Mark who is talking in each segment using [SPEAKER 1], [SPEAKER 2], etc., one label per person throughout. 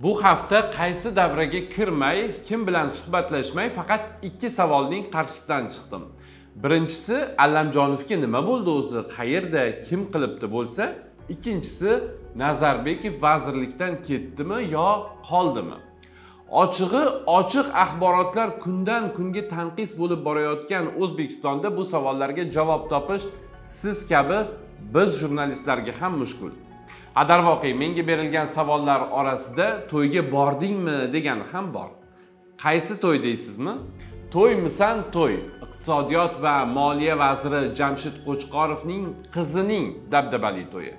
[SPEAKER 1] Bu hafta qaysi davraga kirmay, kim bilan suhbatlashmay faqat ikki savolning qarshisidan chiqdim. Birinchisi, Allamjonovga nima bo'ldi o'zi, qayerda, kim qilibdi bo'lsa, ikkinchisi, Nazarbekov vazirlikdan ketdimi yo qoldimi? Ochig'i, ochiq axborotlar kundan kunga tanqis bo'lib borayotgan O'zbekistonda bu savollarga javob topish siz kabi biz jurnalistlarga ham mushkul. Darvoqe, menga berilgan savollar orasida to'yga bordingmi degani ham bor. Qaysi to'y deysizmi? To'ymisan to'y. Iqtisodiyot va moliya vaziri Jamshid Qo'chqorovning qizining dabdabali to'yi.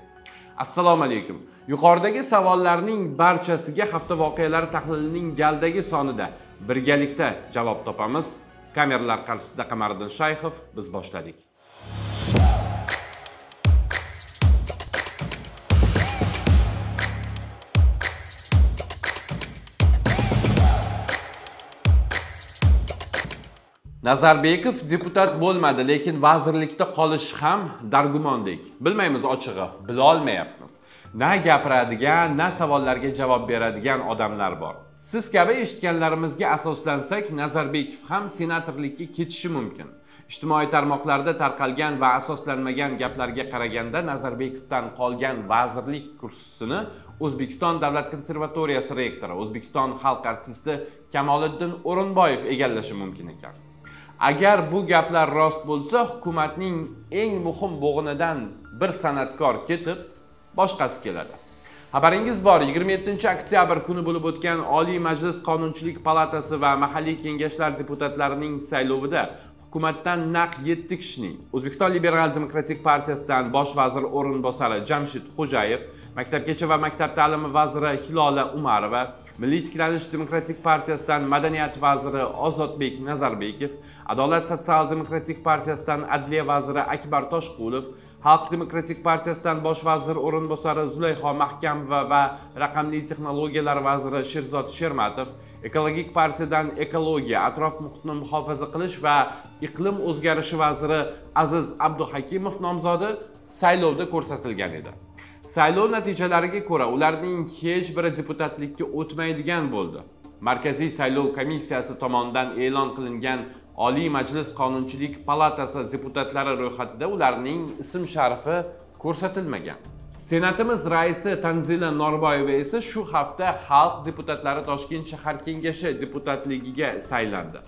[SPEAKER 1] Assalomu alaykum. Yuqoridagi savollarning barchasiga hafta voqealari tahlilining galdagi sonida birgalikda javob topamiz. Kameralar qarshisida Qamariddin Shayxov, biz boshladik. Nazarbekov deputat bo'lmadi, lekin vazirlikda qolish ham dargumondek. Bilmaymiz ochig'i, bilolmayapmiz. Na gapiradigan, na savollarga javob beradigan odamlar bor. Siz kabi eshitganlarimizga asoslansak, Nazarbekov ham senatorlikka ketishi mumkin. Ijtimoiy tarmoqlarda tarqalgan va asoslanmagan gaplarga qaraganda Nazarbekovdan qolgan vazirlik kursisini O'zbekiston Davlat konservatoriyasi rektori, O'zbekiston xalq artisti Kamoliddin O'rinboyev egallashi mumkin ekan. Agar bu gaplar rost bo'lsa, hukumatning eng muhim bo'g'inidan bir san'atkor ketib, boshqasi keladi. Xabaringiz bor, 27-oktyabr kuni bo'lib o'tgan Oliy Majlis Qonunchilik palatasi va mahalliy kengashlar deputatlarining saylovida hukumatdan naq 7 kishining O'zbekiston Liberal Demokratik partiyasidan bosh vazir o'rinbosari Jamshid Xo'jayev, Maktabgacha va maktab ta'limi vaziri Hilola Umarova, Milliy tiklanish demokratik partiyasidan madaniyat vaziri Ozodbek Nazarbekov, Adolat sotsial demokratik partiyasidan adliya vaziri Akbar Toshqulov, Xalq demokratik partiyasidan bosh vazir o'rinbosari Zulayho Mahkamova va raqamli texnologiyalar vaziri Sherzod Shermatov, Ekologik partiyadan ekologiya, atrof muhitni muhofaza qilish va iqlim o'zgarishi vaziri Aziz Abduhakimov nomzodi saylovda ko'rsatilgan edi. Saylov natijalariga ko'ra ularning hech biri deputatlikka o'tmaydigan bo'ldi. Markaziy saylov komissiyasi tomonidan e'lon qilingan Oliy Majlis Qonunchilik palatasi deputatlari ro'yxatida ularning ism-sharifi ko'rsatilmagan. Senatimiz raisi Tanzila Norboyeva esa shu hafta xalq deputatlari Toshkent shahar kengashi deputatligiga saylandi.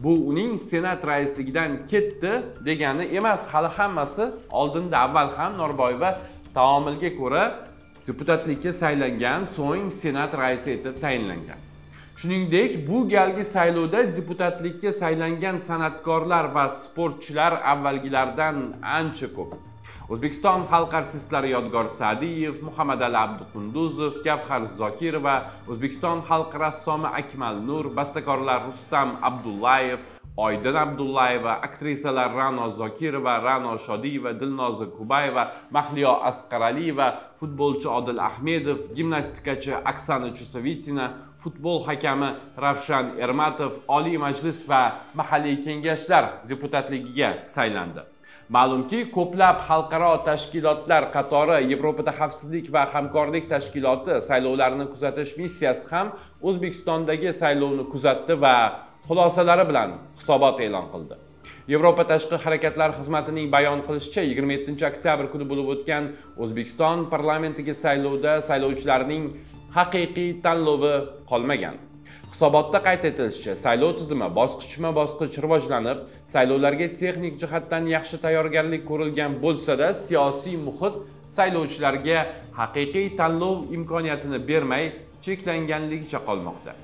[SPEAKER 1] Bu uning senat raisligidan ketdi degani emas, hali hammasi oldinda. Avval ham Norboyeva taomilga ko'ra deputatlikka saylangan, so'ng senat raisi etib tayinlangan. Shuningdek, bu galgi saylovda deputatlikka saylangan san'atkorlar va sportchilar avvalgilardan ancha ko'p. O'zbekiston xalq artistlari Yodgor Sa'diyev, Muhammadali Abduqunduzov, Gavhar Zokirova, O'zbekiston xalq rassomi Akmal Nur, bastakorlar Rustam Abdullayev, Oydin Abdullayeva, aktrisalar Ra'no Zokirova, Ra'no Shodiyeva, Dilnoza Kubayeva, Mahliyo Asqaraliyeva, futbolchi Odil Ahmedov, gimnastikachi Oksana Chusovitina, futbol hakami Ravshan Ermatov Oliy Majlis va mahalliy kengashlar deputatligiga saylandi. Ma'lumki, ko'plab xalqaro tashkilotlar qatori Yevropada xavfsizlik va hamkorlik tashkiloti saylovlarni kuzatish missiyasi ham O'zbekistondagi saylovni kuzatdi va xulosalari bilan hisobot e'lon qildi. Yevropa tashqi harakatlar xizmatining bayon qilishicha, 27-oktyabr kuni bo'lib o'tgan O'zbekiston parlamentiga saylovda saylovchilarning haqiqiy tanlovi qolmagan. Hisobotda qayd etilishicha, saylov tizimi bosqichma-bosqich rivojlanib, saylovlarga texnik jihatdan yaxshi tayyorgarlik ko'rilgan bo'lsa-da, siyosiy muhit saylovchilarga haqiqiy tanlov imkoniyatini bermay, cheklanganligicha qolmoqda.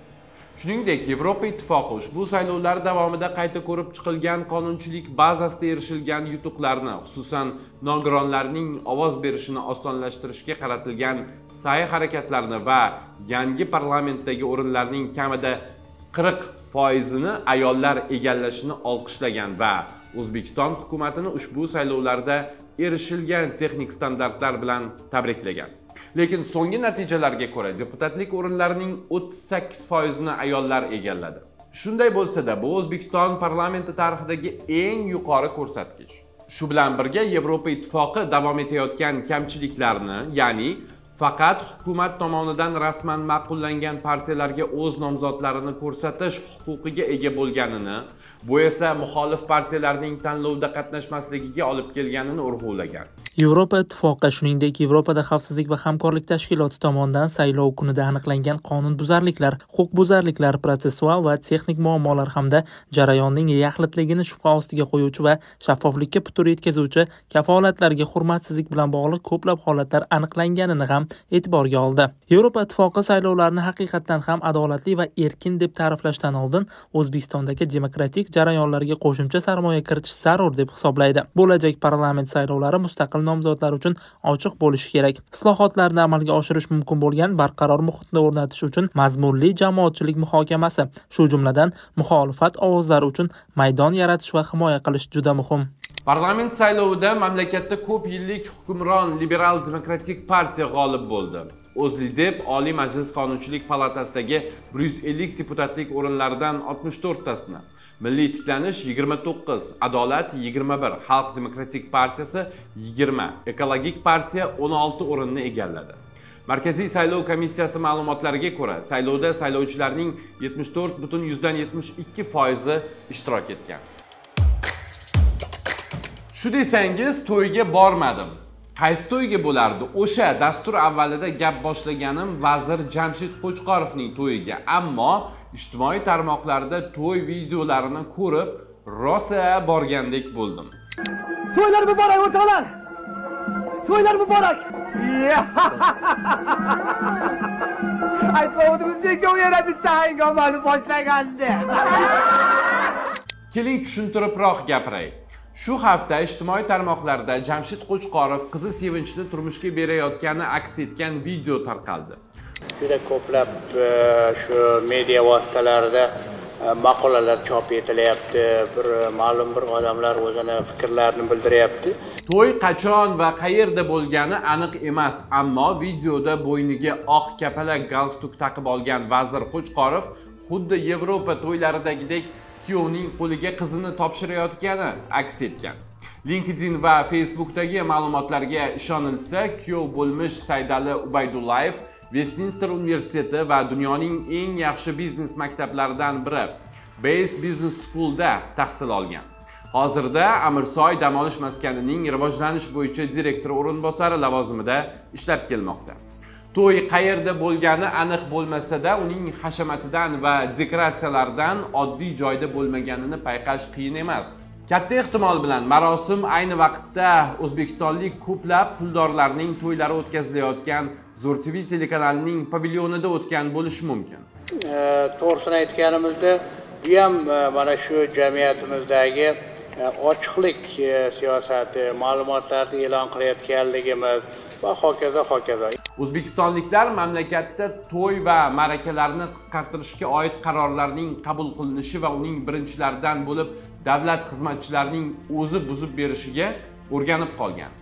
[SPEAKER 1] Shuningdek, Yevropa ittifoqi ushbu saylovlar davomida qayta ko'rib chiqilgan qonunchilik bazasida erishilgan yutuqlarni, xususan nogironlarning ovoz berishini osonlashtirishga qaratilgan sa'y-harakatlarni va yangi parlamentdagi o'rinlarning kamida 40%ni ayollar egallashini olqishlagan va O'zbekiston hukumatini ushbu saylovlarda erishilgan texnik standartlar bilan tabriklagan. Lekin so'nggi natijalarga ko'ra deputatlik o'rinlarining 38%ni ayollar egalladi. Shunday bo'lsa-da, bu O'zbekiston parlamenti tarixidagi eng yuqori ko'rsatkich. Shu bilan birga Yevropa ittifoqi davom etayotgan kamchiliklarni, ya'ni Faqat hukumat tomonidan rasman ma'qullangan partiyalarga o'z nomzodlarini ko'rsatish huquqiga ega bo'lganini, bu esa muxolif partiyalarning tanlovda qatnashmasligiga olib kelganini urg'ulagan.
[SPEAKER 2] Yevropa Ittifoqi, shuningdek, Yevropada xavfsizlik va hamkorlik tashkiloti tomonidan saylov kunida aniqlangan qonunbuzarliklar, huquqbuzarliklar, protsessual va texnik muammolar hamda jarayonning yaxlitligini shubha ostiga qo'yuvchi va shaffoflikka putur yetkazuvchi kafolatlarga hurmatsizlik bilan bog'liq ko'plab holatlar aniqlanganini ham e'tiborga oldi. Yevropa Ittifoqi saylovlarni haqiqatdan ham adolatli va erkin deb ta'riflashdan oldin O'zbekistondagi demokratik jarayonlarga qo'shimcha sarmoya kiritish zarur deb hisoblaydi. Bo'lajak parlament saylovlari mustaqil nomzodlar uchun ochiq bo'lishi kerak. Islohotlarni amalga oshirish mumkin bo'lgan barqaror muhitni o'rnatish uchun mazmunli jamoatchilik muhokamasi, shu jumladan muxolifat ovozlari uchun maydon yaratish va himoya qilish juda muhim.
[SPEAKER 1] Parlament saylovida mamlakatda ko'p yillik hukmron Liberal Demokratik partiya g'olib bo'ldi. O'zLiDeP Oliy Majlis Qonunchilik palatasidagi 150 deputatlik o'rinlaridan 64 tasini, Milliy tiklanish 29, Adolat 21, Xalq Demokratik partiyasi 20, Ekologik partiya 16 o'rinni egalladi. Markaziy saylov komissiyasi ma'lumotlariga ko'ra, saylovda saylovchilarning 74,72% ishtirok etgan. Shu desangiz, to'yga bormadim. Qaysi to'yga bo'lardi? O'sha dastur avvalida gap boshlaganim vazir Jamshid Qo'chqorovning to'yiga. Ammo ijtimoiy tarmoqlarda to'y videolarini ko'rib, rosa borgandek bo'ldim.
[SPEAKER 3] To'ylar muborak o'rtoqlar! To'ylar muborak! Aytmovdimizki, yana bitta hangomani boshlagandi.
[SPEAKER 1] Keling tushuntiribroq gapiray. Shu hafta ijtimoiy tarmoqlarda Jamshid Qo'chqorov qizi Sevinchni turmushga berayotgani aks etgan video tarqaldi.
[SPEAKER 4] Juda ko'plab shu media vositalarida maqolalar chop etilyapti, ma'lum bir odamlar o'zini fikrlarini bildiryapti.
[SPEAKER 1] To'y qachon va qayerda bo'lgani aniq emas, ammo videoda bo'yniga oq kapalak galstuk taqib olgan vazir Qo'chqorov xuddi Yevropa to'ylaridagidek kuyovning qo'liga qizini topshirayotgani aks etgan. LinkedIn va Facebookdagi ma'lumotlarga ishonilsa, kuyov bo'lmish Saidali Ubaydullayev Westminster universiteti va dunyoning eng yaxshi biznes maktablaridan biri Base Business School'da tahsil olgan. Hozirda Amirsoy dam olish maskanining rivojlanish bo'yicha direktor o'rinbosari lavozimida ishlab kelmoqda. To'y qayerda bo'lgani aniq bo'lmasa-da, uning hashamatidan va dekoratsiyalardan oddiy joyda bo'lmaganini payqash qiyin emas. Katta ehtimol bilan marosim ayni vaqtda o'zbekistonlik ko'plab puldorlarning to'ylari o'tkazilayotgan Zo'r TV telekanalining pavilyonida o'tgan bo'lishi mumkin.
[SPEAKER 4] To'g'risini aytganimizda, bu ham mana shu jamiyatimizdagi ochiqlik siyosati, ma'lumotlarni e'lon qilayotganligimiz va hokazo.
[SPEAKER 1] O'zbekistonliklar mamlakatda to'y va ma'rakalarni qisqartirishga oid qarorlarning qabul qilinishi va uning birinchilaridan bo'lib davlat xizmatchilarining o'zi buzib berishiga o'rganib qolgan.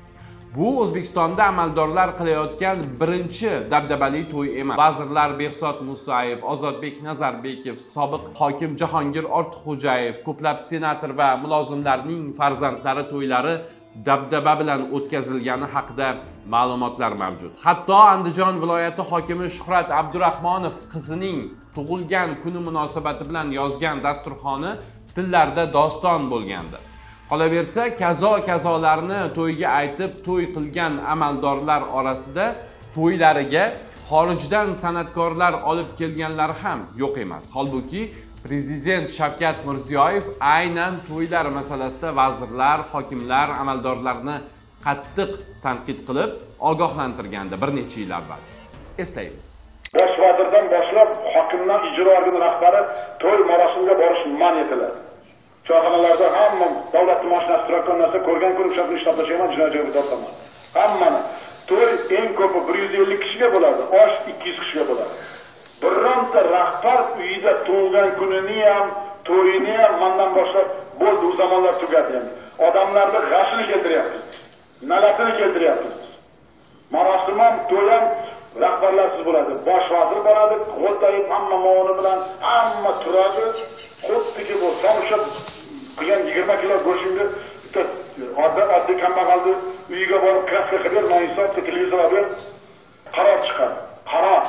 [SPEAKER 1] Bu O'zbekistonda amaldorlar qilayotgan birinchi dabdabali to'y emas. Vazirlar Behzod Musayev, Ozodbek Nazarbekov, sobiq hokim Jahongir Ortiqxo'jayev, ko'plab senator va mulozimlarning farzandlari to'ylari dabdaba bilan o'tkazilgani haqida ma'lumotlar mavjud. Hatto Andijon viloyati hokimi Shuhrat Abdurahmonov qizining tug'ilgan kuni munosabati bilan yozgan dasturxoni tillarda doston bo'lgandi. Qolaversa, kazolarni to'yga aytib to'y qilgan amaldorlar orasida to'ylariga xorijdan san'atkorlar olib kelganlar ham yo'q emas. Holbuki Prezident Shavkat Mirziyoyev aynan to'ylar masalasida vazirlar, hokimlar, amaldorlarni qattiq tanqid qilib, ogohlantirgandi bir necha yil avval. Eslaymiz.
[SPEAKER 5] Bosh vazirdan boshlab hokimdan ijro organi rahbari to'y marosimiga borish man etiladi. Choyxonalarda hamma davlatning mashinasi turadigan narsa ko'rgan kun shakli ishlatishga jinoyat joyiga tortaman. Hammani to'y eng ko'pi 150 kishiga bo'ladi, osh 200 kishiga bo'ladi. Bironta rahbar uyida tug'ilgan kunini ham, to'yini ham mendan boshlab bo'ldi, u zamonlar tugadi endi. Odamlarni g'ashini keltiryapmiz. Nalatini keltiryapmiz. Marosim ham, to'y ham rahbarlarsiz bo'ladi. Bosh vazir bo'ladi, qo'ltayib hamma muavini bilan hamma turadi. Xuddiki bu somsha qilgan 20 kilo go'shtni oddiy kambag'alni uyiga borib kraska qilib, noinsof televizor olib qaror chiqadi. Qaror.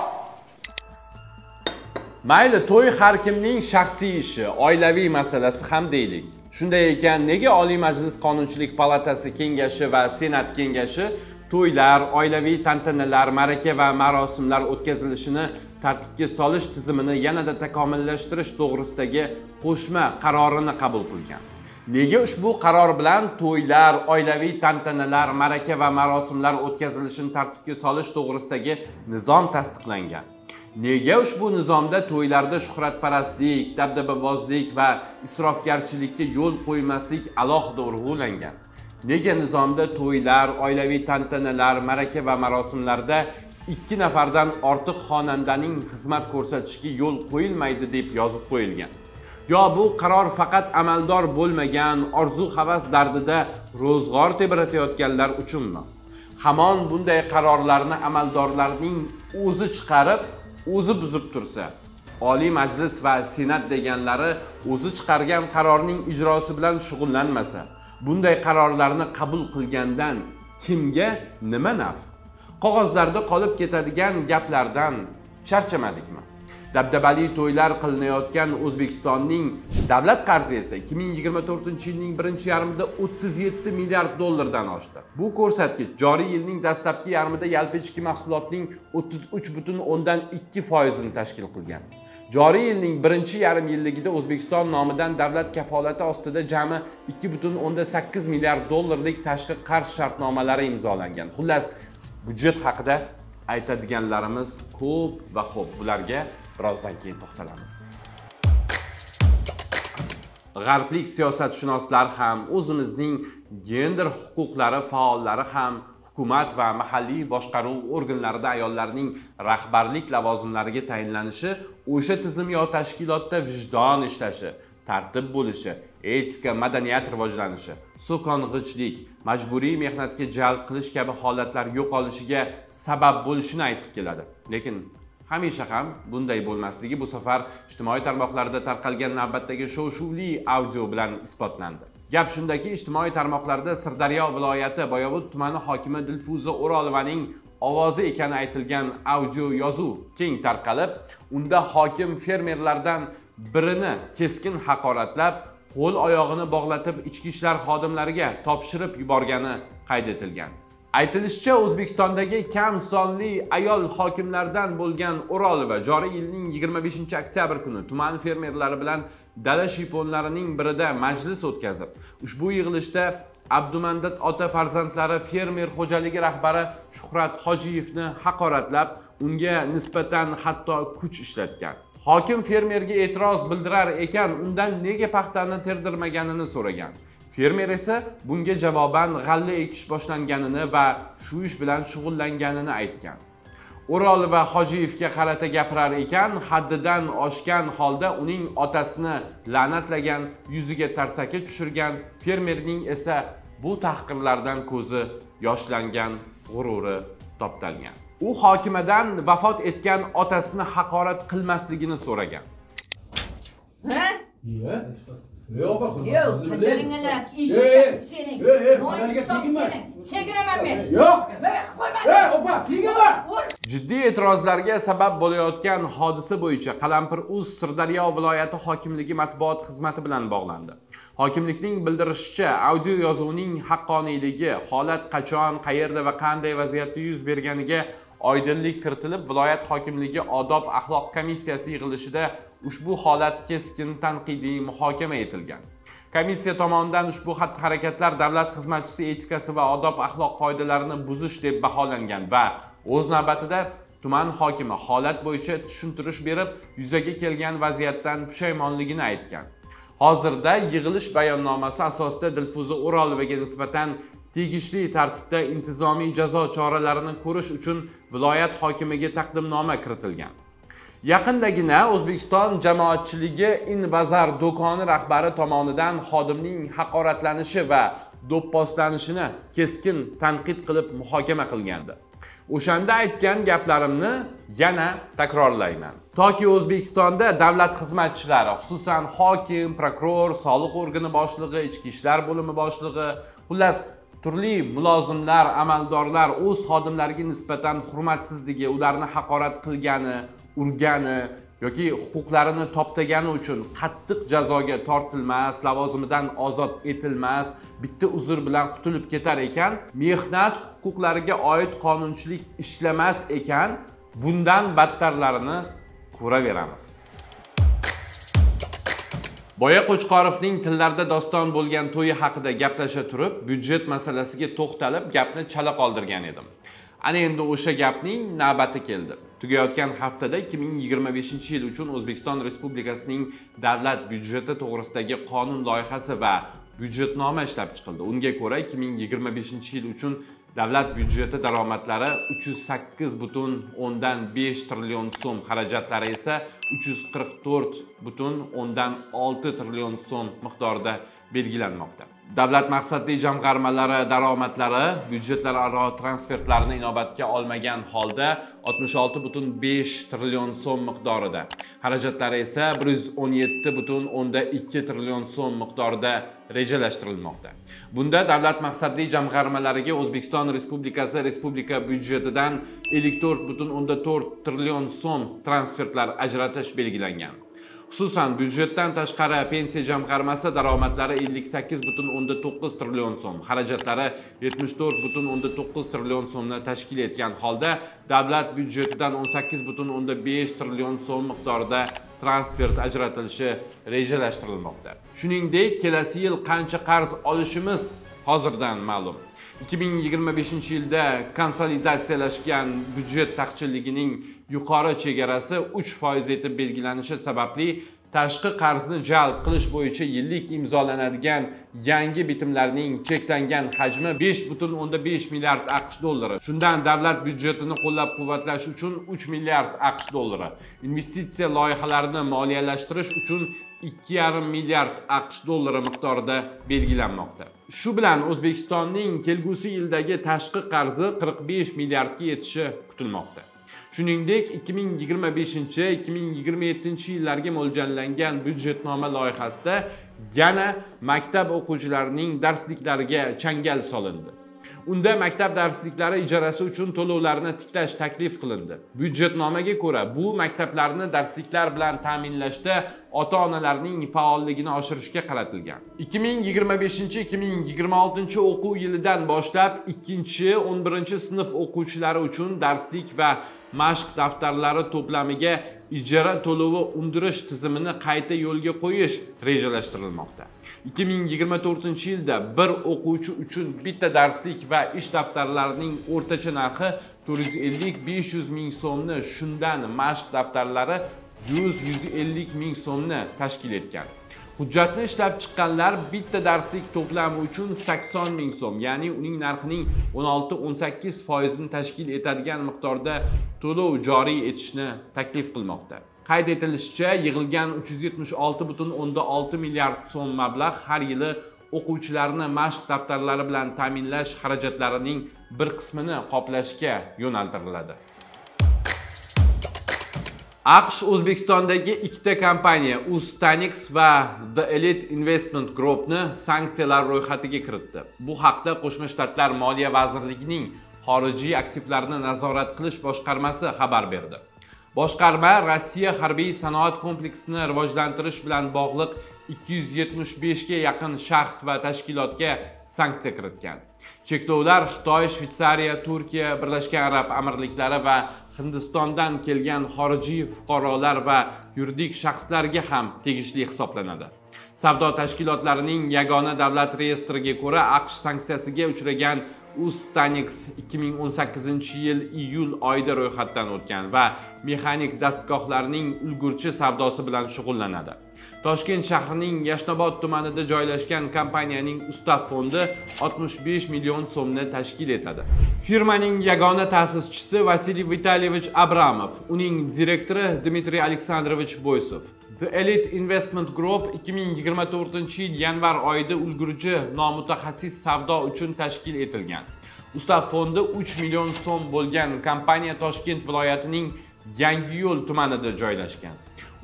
[SPEAKER 1] Mayli, to'y har kimning shaxsiy ishi, oilaviy masalasi ham deylik. Shunday ekan, nega Oliy Majlis Qonunchilik palatasi kengashi va Senat kengashi to'ylar, oilaviy tantanalar, ma'raka va marosimlar o'tkazilishini tartibga solish tizimini yanada takomillashtirish to'g'risidagi qo'shma qarorini qabul qilgan? Nega ushbu qaror bilan to'ylar, oilaviy tantanalar, ma'raka va marosimlar o'tkazilishini tartibga solish to'g'risidagi nizom tasdiqlangan? Nega ushbu nizomda to'ylarda shuhratparastlik, dabdababozlik va isrofgarchilikka yo'l qo'ymaslik alohida urg'ulangan? Nega nizomda to'ylar, oilaviy tantanalar, ma'raka va marosimlarda 2 nafardan ortiq xonandaning xizmat ko'rsatishiga yo'l qo'yilmaydi deb yozib qo'yilgan? Yo bu qaror faqat amaldor bo'lmagan, orzu-havas dardida ro'zg'or tebratayotganlar uchunmi? Hamon bunday qarorlarni amaldorlarning o'zi chiqarib, o'zi buzib tursa, Oliy Majlis va Senat deganlari o'zi chiqargan qarorning ijrosi bilan shug'ullanmasa, bunday qarorlarni qabul qilgandan kimga nima naf? Qog'ozlarda qolib ketadigan gaplardan charchamadikmi? Dabdabali to'ylar qilinayotgan O'zbekistonning davlat qarzi esa 2024-yilning birinchi yarmida 37 milliard dollardan oshdi. Bu ko'rsatkich joriy yilning dastlabki yarmida yalpi ichki mahsulotning 33,2% ni tashkil qilgan. Joriy yilning birinchi yarim yilligida O'zbekiston nomidan davlat kafolati ostida jami 2,8 milliard dollarlik tashqi qarz shartnomalari imzolangan. Xullas, budjet haqida aytadiganlarimiz ko'p va xo'p, bularga birozdan keyin to'xtalamiz. G'arblik siyosatshunoslar ham, o'zimizning gender huquqlari faollari ham hukumat va mahalliy boshqaruv organlarida ayollarning rahbarlik lavozimlariga tayinlanishi o'sha tizim yo tashkilotda vijdon ishlashi, tartib bo'lishi, etika, madaniyat rivojlanishi, so'kong'ichlik, majburiy mehnatga jalb qilish kabi holatlar yo'qolishiga sabab bo'lishini aytib keladi. Lekin hamisha ham bunday bo'lmasligi bu safar ijtimoiy tarmoqlarda tarqalgan navbatdagi shov-shuvli audio bilan isbotlandi. Gap shundaki, ijtimoiy tarmoqlarda Sirdaryo viloyati Boyovut tumani hokimi Dilfuza O'rolovaning ovozi ekani aytilgan audio yozuv keng tarqalib, unda hokim fermerlardan birini keskin haqoratlab, qo'l oyog'ini bog'latib ichki ishlar xodimlariga topshirib yuborgani qayd etilgan. Aytilishicha, O'zbekistondagi kam sonli ayol hokimlardan bo'lgan O'rolova joriy yilning 25-oktyabr kuni tuman fermerlari bilan dala shiyponlarining birida majlis o'tkazib, ushbu yig'ilishda Abdumandat ota farzandlari fermer xo'jaligi rahbari Shuhrat Hojiyevni haqoratlab, unga nisbatan hatto kuch ishlatgan. Hokim fermerga e'tiroz bildirar ekan, undan nega paxtani terdirmaganini so'ragan. Fermer esa bunga javoban g'alla ekish boshlanganini va shu ish bilan shug'ullanganini aytgan. O'rolova Hojiyevga qarata gapirar ekan, haddidan oshgan holda uning otasini la'natlagan, yuziga tarsaki tushirgan, fermerning esa bu tahqirlardan ko'zi yoshlangan, g'ururi toptalgan. U hokimadan vafot etgan otasini haqorat qilmasligini so'ragan.
[SPEAKER 6] Ha?
[SPEAKER 3] Yo'q,
[SPEAKER 6] qadringlar ish sening. Chegiraman men.
[SPEAKER 3] Yo'q.
[SPEAKER 6] Qo'yma.
[SPEAKER 3] Opa, tegma.
[SPEAKER 1] Jiddiy e'tirozlarga sabab bo'layotgan hodisa bo'yicha Qalampir.uz Sirdaryo viloyati hokimligi matbuot xizmati bilan bog'landi. Hokimlikning bildirishicha, audio yozuvning haqqoniyligi, holat qachon, qayerda va qanday vaziyatda yuz berganiga oydinlik kiritilib, viloyat hokimligi odob axloq komissiyasi yig'ilishida ushbu holat keskin tanqidiy muhokama etilgan. Komissiya tomonidan ushbu xatti-harakatlar davlat xizmatchisi etikasi va odob axloq qoidalarini buzish deb baholangan va o'z navbatida tuman hokimi holat bo'yicha tushuntirish berib, yuzaga kelgan vaziyatdan pushaymonligini aytgan. Hozirda yig'ilish bayonnomasi asosida Dilfuza O'rolovaga nisbatan tegishli tartibda intizomiy jazo choralarini ko'rish uchun viloyat hokimiga taqdimnoma kiritilgan. Yaqindagina O'zbekiston jamoatchiligi Inbazar do'koni rahbari tomonidan xodimning haqoratlanishi va do'pposlanishini keskin tanqid qilib muhokama qilgandi. O'shanda aytgan gaplarimni yana takrorlayman. Toki O'zbekistonda davlat xizmatchilari, xususan hokim, prokuror, soliq organi boshlig'i, ichki ishlar bo'limi boshlig'i, xullas turli mulozimlar, amaldorlar o'z xodimlariga nisbatan hurmatsizligi, ularni haqorat qilgani, urgani yoki huquqlarini toptagani uchun qattiq jazoga tortilmas, lavozimidan ozod etilmas, bitta uzr bilan qutulib ketar ekan, mehnat huquqlariga oid qonunchilik ishlamas ekan, bundan battarlarini ko'raveramiz. Boya Qo'chqorovning tillarda doston bo'lgan to'yi haqida gaplasha turib, byudjet masalasiga to'xtalib, gapni chala qoldirgan edim. Ana endi o'sha gapning navbati keldi. Tugayotgan haftada 2025-yil uchun O'zbekiston Respublikasining davlat byudjeti to'g'risidagi qonun loyihasi va byudjetnoma ishlab chiqildi. Unga ko'ra 2025-yil uchun davlat byudjeti daromadlari 308,5 trillion so'm, xarajatlari esa 344,6 trillion so'm miqdorida belgilanmoqda. Davlat maqsadli jamg'armalari daromadlari byudjetlararo transfertlarni inobatga olmagan holda 66,5 trillion so'm miqdorida, xarajatlari esa 117,2 trillion so'm miqdorida rejalashtirilmoqda. Bunda davlat maqsadli jamg'armalariga O'zbekiston Respublikasi respublika byudjetidan 54,4 trillion so'm transfertlar ajratish belgilangan. Xususan, byudjetdan tashqari pensiya jamg'armasi daromadlari 58,9 trillion so'm, xarajatlari 74,9 trillion so'mni tashkil etgan holda, davlat byudjetidan 18,5 trillion so'm miqdorida transfert ajratilishi rejalashtirilmoqda. Shuningdek, kelasi yil qancha qarz olishimiz hozirdan ma'lum. 2025-yilda konsolidatsiyalashgan byudjet taqchilligining yuqori chegarasi 3% etib belgilanishi sababli tashqi qarzni jalb qilish bo'yicha yillik imzolanadigan yangi bitimlarning cheklangan hajmi 5,5 milliard AQSh dollari. Shundan davlat byudjetini qo'llab-quvvatlash uchun 3 milliard AQSh dollari, investitsiya loyihalarini moliyalashtirish uchun 2,5 milliard AQSh dollari miqdorida belgilanmoqda. Shu bilan O'zbekistonning kelgusi yildagi tashqi qarzi 45 milliardga yetishi kutilmoqda. Shuningdek, 2025-2027 yillarga mo'ljallangan byudjetnoma loyihasida yana maktab o'quvchilarining darsliklariga changal solindi. Unda maktab darsliklari ijarasi uchun to'lovlarni tiklash taklif qilindi. Byudjetnomaga ko'ra, bu maktablarni darsliklar bilan ta'minlashda ota-onalarning faolligini oshirishga qaratilgan. 2025-2026 o'quv yilidan boshlab 2-11 sinf o'quvchilari uchun darslik va mashq daftarlari to'plamiga ijara to'lovi undirish tizimini qayta yo'lga qo'yish rejalashtirilmoqda. 2024-yilda bir o'quvchi uchun bitta darslik va ish daftarlarining o'rtacha narxi 450-500 ming so'mni, shundan mashq daftarlari 100-150 ming so'mni tashkil etgan. Hujjatni ishlab chiqqanlar bitta darslik to'plami uchun 80 ming so'm, ya'ni uning narxining 16-18% ni tashkil etadigan miqdorda to'lov joriy etishni taklif qilmoqda. Qayd etilishicha, yig'ilgan 376,6 milliard so'm mablag' har yili o'quvchilarni mashq daftarlari bilan ta'minlash xarajatlarining bir qismini qoplashga yo'naltiriladi. AQSh O'zbekistondagi ikkita kompaniya Ustanix va The Elite Investment Group'ni sanksiyalar ro'yxatiga kiritdi. Bu haqda Qo'shma Shtatlar Moliya vazirligining xorijiy aktivlarni nazorat qilish boshqarmasi xabar berdi. Boshqarma Rossiya harbiy sanoat kompleksini rivojlantirish bilan bog'liq 275 ga yaqin shaxs va tashkilotga sanksiya kiritgan. Cheklovlar Xitoy, Shvetsariya, Turkiya, Birlashgan Arab Amirliklari va Hindistondan kelgan xorijiy fuqarolar va yuridik shaxslarga ham tegishli hisoblanadi. Savdo tashkilotlarining yagona davlat reyestriga ko'ra, AQSh sanksiyasiga uchragan Ustanix 2018-yil iyul oyida ro'yxatdan o'tgan va mexanik dastgohlarning ulgurji savdosi bilan shug'ullanadi. Toshkent shahrining Yashnobod tumanida joylashgan kompaniyaning ustav fondi 65 million so'mni tashkil etadi. Firmaning yagona ta'sischisi Vasiliy Vitalyevich Abramov, uning direktori Dmitriy Aleksandrovich Boysov. The Elite Investment Group 2024-yil yanvar oyida ulgurji nomutaxassis savdo uchun tashkil etilgan. Ustav fondi 3 million so'm bo'lgan kompaniya Toshkent viloyatining Yangiyo'l tumanida joylashgan.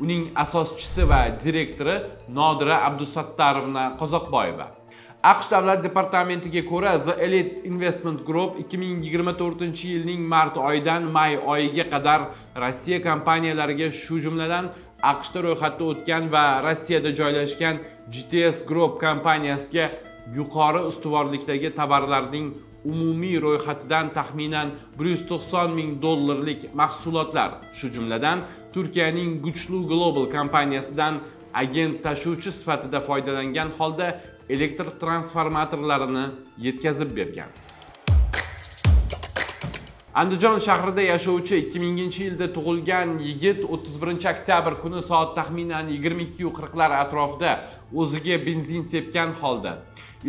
[SPEAKER 1] Uning asoschisi va direktori Nodira Abdusattarovna Qozoqboyeva. AQSh davlat departamentiga ko'ra, The Elite Investment Group 2024-yilning mart oyidan may oyiga qadar Rossiya kompaniyalariga, shu jumladan AQShda ro'yxatda o'tgan va Rossiyada joylashgan GTS Group kompaniyasiga yuqori ustuvorlikdagi tovarlarning umumiy ro'yxatidan taxminan $190 ming mahsulotlar, shu jumladan Turkiyaning Guchlu Global kompaniyasidan agent tashuvchi sifatida foydalangan holda elektr transformatorlarini yetkazib bergan. Andijon shahrida yashovchi 2000-yilda tug'ilgan yigit 31-oktyabr kuni soat taxminan 22:40 atrofida o'ziga benzin sepgan holda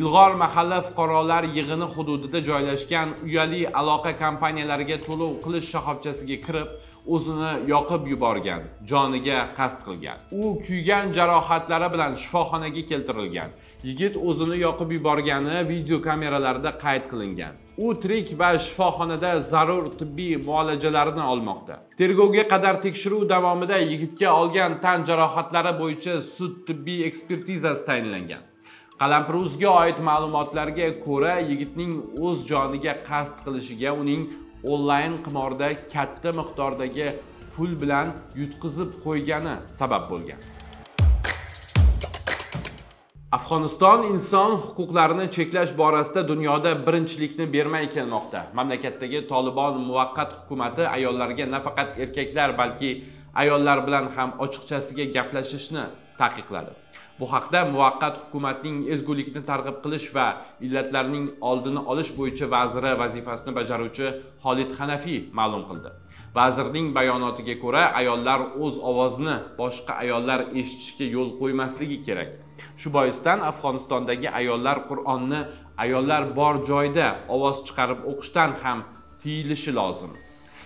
[SPEAKER 1] Ilg'or mahalla fuqarolar yig'ini hududida joylashgan uyali aloqa kompaniyalariga to'lov qilish shoxobchasiga kirib, o'zini yoqib yuborgan, joniga qasd qilgan. U kuygan jarohatlari bilan shifoxonaga keltirilgan. Yigit o'zini yoqib yuborgani video kameralarida qayd qilingan. U tirik va shifoxonada zarur tibbiy muolajalarini olmoqda. Tergovga qadar tekshiruv davomida yigitga olgan tan jarohatlari bo'yicha sud tibbiy ekspertizasi tayinlangan. Qalampir.uzga oid ma'lumotlarga ko'ra, yigitning o'z joniga qasd qilishiga uning onlayn qimorda katta miqdordagi pul bilan yutqizib qo'ygani sabab bo'lgan. Afg'oniston inson huquqlarini cheklash borasida dunyoda birinchilikni bermay kelmoqda. Mamlakatdagi Tolibon muvaqqat hukumati ayollarga nafaqat erkaklar, balki ayollar bilan ham ochiqchasiga gaplashishni taqiqladi. Bu haqda muvaqqat hukumatning ezgulikni targ'ib qilish va illatlarning oldini olish bo'yicha vaziri vazifasini bajaruvchi Xolid Hanafiy ma'lum qildi. Vazirning bayonotiga ko'ra, ayollar o'z ovozini boshqa ayollar eshitishga yo'l qo'ymasligi kerak. Shu boisdan Afg'onistondagi ayollar Qur'onni ayollar bor joyda ovoz chiqarib o'qishdan ham tiyilishi lozim.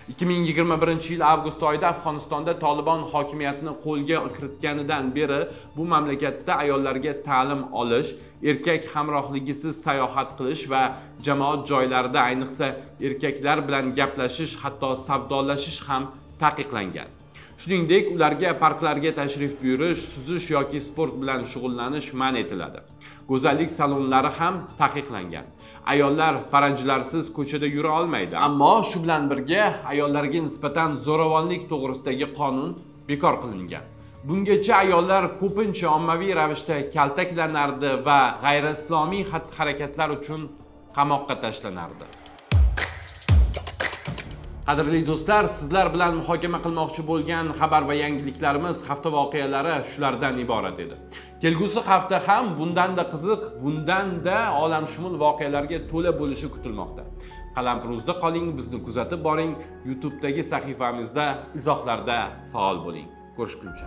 [SPEAKER 1] 2021-yil avgust oyida Afg'onistonda Tolibon hokimiyatni qo'lga kiritganidan beri bu mamlakatda ayollarga ta'lim olish, erkak hamrohligisiz sayohat qilish va jamoat joylarida ayniqsa erkaklar bilan gaplashish, hatto savdolashish ham taqiqlangan. Shuningdek, ularga parklarga tashrif buyurish, suzish yoki sport bilan shug'ullanish man etiladi. Go'zallik salonlari ham taqiqlangan. Ayollar paranjilarsiz ko'chada yura olmaydi. Ammo shu bilan birga ayollarga nisbatan zo'ravonlik to'g'risidagi qonun bekor qilingan. Bungacha ayollar ko'pincha ommaviy ravishda kaltaklanardi va g'ayri-islomiy xatti-harakatlar uchun qamoqqa tashlanardi. Qadrli do'stlar, sizlar bilan muhokama qilmoqchi bo'lgan xabar va yangiliklarimiz, hafta voqealari shulardan iborat edi. Kelgusi hafta ham bundanda qiziq, bundanda olamshumul voqealarga to'la bo'lishi kutilmoqda. Qalampir.uzda qoling, bizni kuzatib boring, YouTube'dagi sahifamizda izohlarda faol bo'ling. Ko'rishguncha.